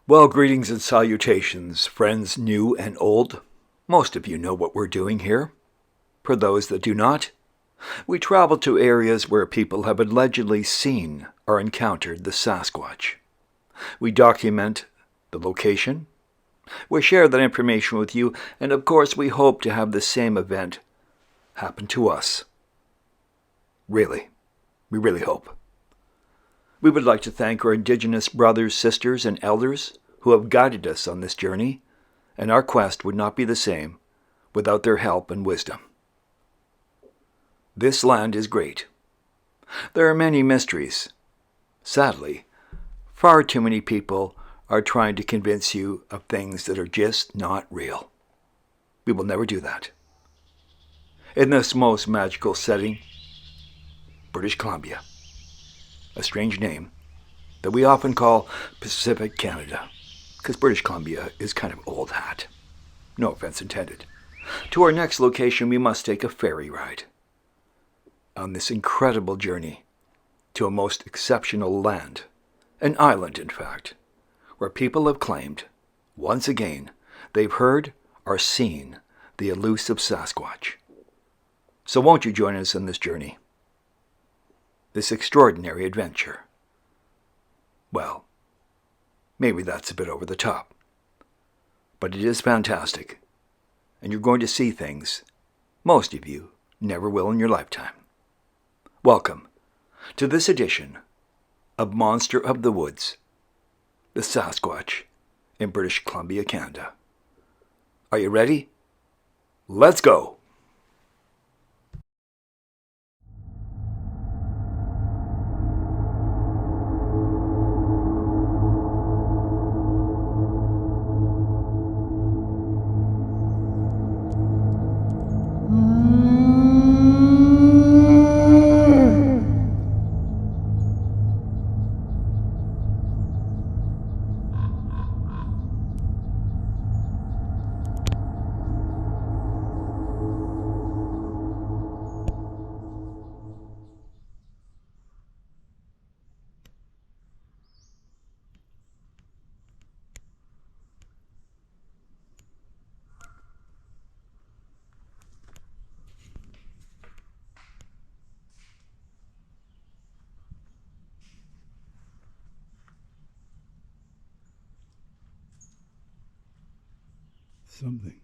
Well, greetings and salutations, friends new and old. Most of you know what we're doing here. For those that do not, we travel to areas where people have allegedly seen or encountered the Sasquatch. We document the location, we share that information with you, and of course we hope to have the same event happen to us. Really, we really hope. We would like to thank our Indigenous brothers, sisters, and elders who have guided us on this journey, and our quest would not be the same without their help and wisdom. This land is great. There are many mysteries. Sadly, far too many people are trying to convince you of things that are just not real. We will never do that. In this most magical setting, British Columbia, a strange name that we often call Pacific Canada, because British Columbia is kind of old hat. No offense intended. To our next location, we must take a ferry ride on this incredible journey to a most exceptional land, an island in fact, where people have claimed, once again, they've heard or seen the elusive Sasquatch. So won't you join us on this journey? This extraordinary adventure. Well, maybe that's a bit over the top, but it is fantastic, and you're going to see things most of you never will in your lifetime. Welcome to this edition of Monster of the Woods, the Sasquatch in British Columbia, Canada. Are you ready? Let's go! Something.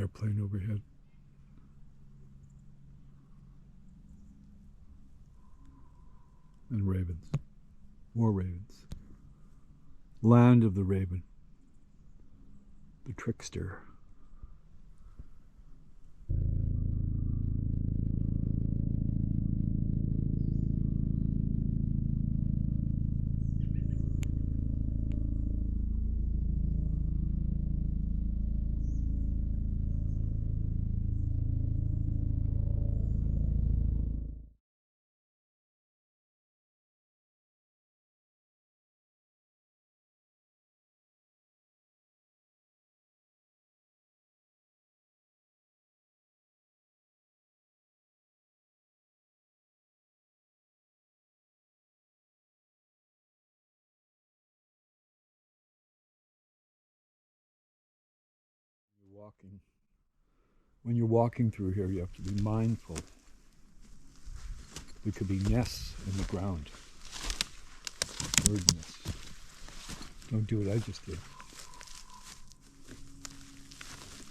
airplane overhead. And ravens. More ravens. Land of the raven. The trickster. When you're walking through here, you have to be mindful. There could be nests in the ground. Bird nests. Don't do what I just did.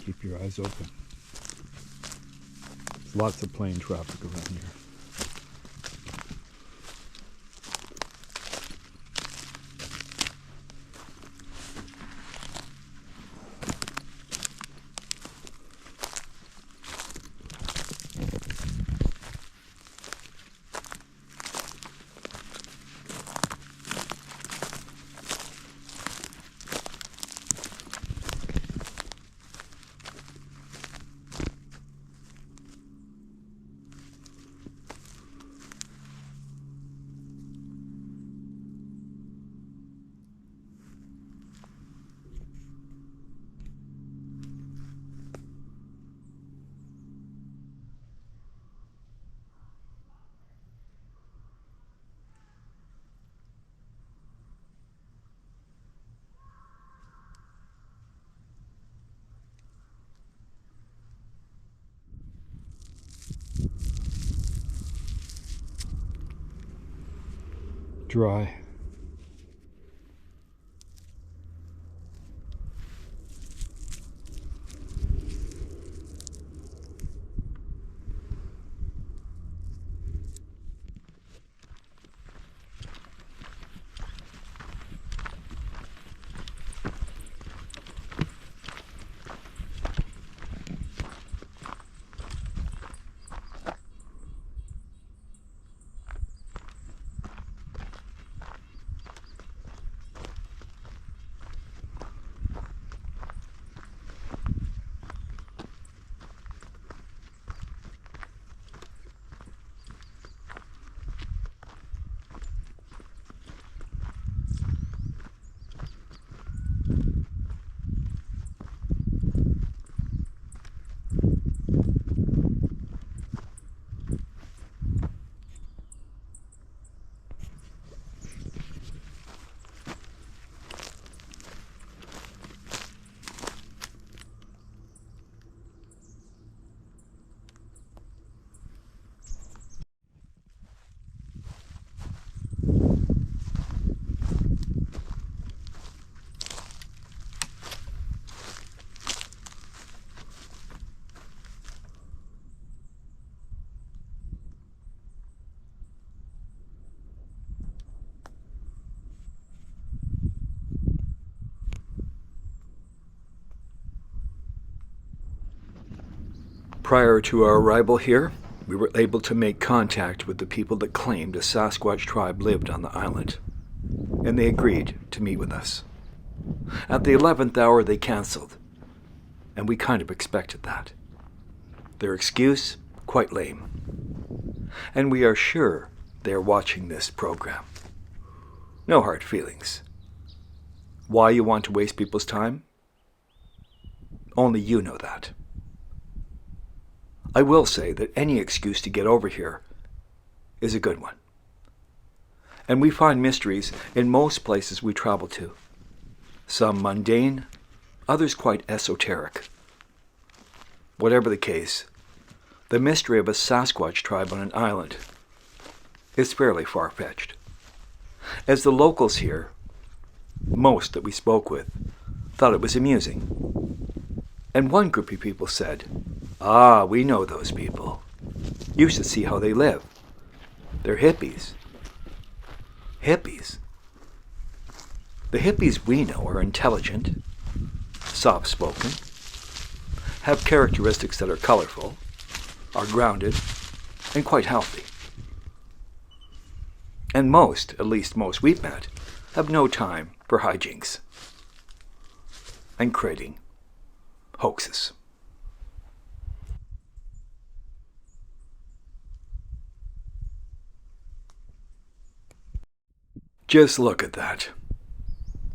Keep your eyes open. There's lots of plane traffic around here. Dry. Prior to our arrival here, we were able to make contact with the people that claimed a Sasquatch tribe lived on the island, and they agreed to meet with us. At the 11th hour, they canceled, and we kind of expected that. Their excuse, quite lame. And we are sure they're watching this program. No hard feelings. Why you want to waste people's time? Only you know that. I will say that any excuse to get over here is a good one. And we find mysteries in most places we travel to. Some mundane, others quite esoteric. Whatever the case, the mystery of a Sasquatch tribe on an island is fairly far-fetched. As the locals here, most that we spoke with, thought it was amusing. And one group of people said, "Ah, we know those people. You should see how they live. They're hippies." Hippies? The hippies we know are intelligent, soft-spoken, have characteristics that are colorful, are grounded, and quite healthy. And most, at least most we've met, have no time for hijinks and creating hoaxes. Just look at that.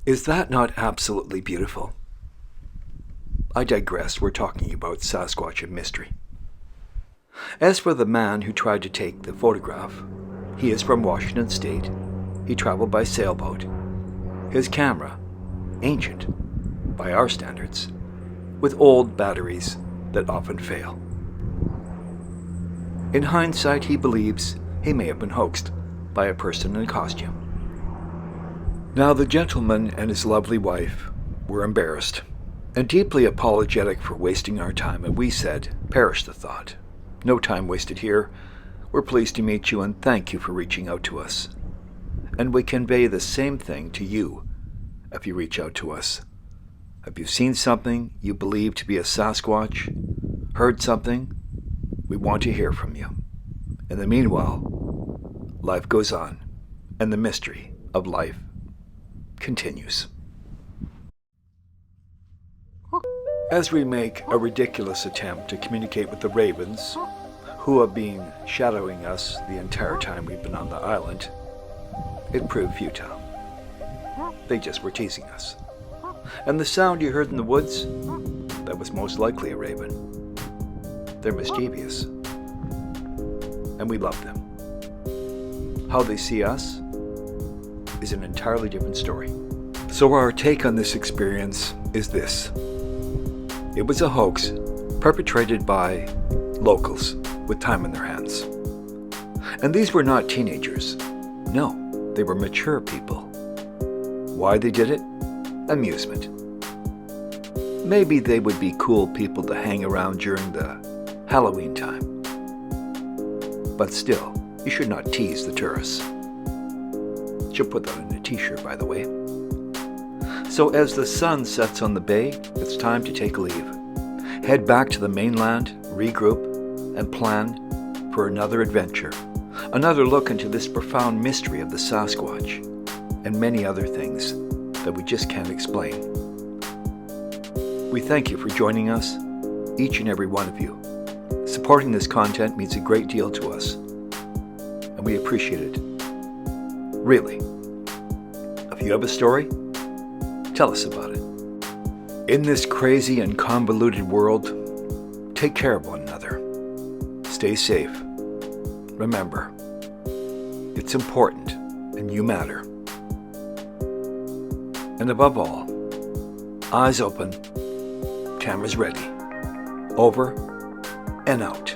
Is that not absolutely beautiful? I digress. We're talking about Sasquatch and mystery. As for the man who tried to take the photograph, he is from Washington State. He traveled by sailboat. His camera, ancient by our standards, with old batteries that often fail. In hindsight, he believes he may have been hoaxed by a person in a costume. Now, the gentleman and his lovely wife were embarrassed and deeply apologetic for wasting our time, and we said, "Perish the thought. No time wasted here. We're pleased to meet you and thank you for reaching out to us. And we convey the same thing to you if you reach out to us. If you've seen something you believe to be a Sasquatch, heard something, we want to hear from you. In the meanwhile, life goes on, and the mystery of life continues." As we make a ridiculous attempt to communicate with the ravens, who have been shadowing us the entire time we've been on the island, it proved futile. They just were teasing us. And the sound you heard in the woods, that was most likely a raven. They're mischievous, and we love them. How they see us is an entirely different story. So our take on this experience is this. It was a hoax perpetrated by locals with time in their hands. And these were not teenagers. No, they were mature people. Why they did it? Amusement. Maybe they would be cool people to hang around during the Halloween time. But still, you should not tease the tourists. Should put that on a t-shirt, by the way. So as the sun sets on the bay, it's time to take leave. Head back to the mainland, regroup, and plan for another adventure. Another look into this profound mystery of the Sasquatch and many other things that we just can't explain. We thank you for joining us, each and every one of you. Supporting this content means a great deal to us, and we appreciate it. Really. If you have a story, tell us about it. In this crazy and convoluted world, take care of one another. Stay safe. Remember, it's important and you matter. And above all, eyes open, cameras ready. Over and out.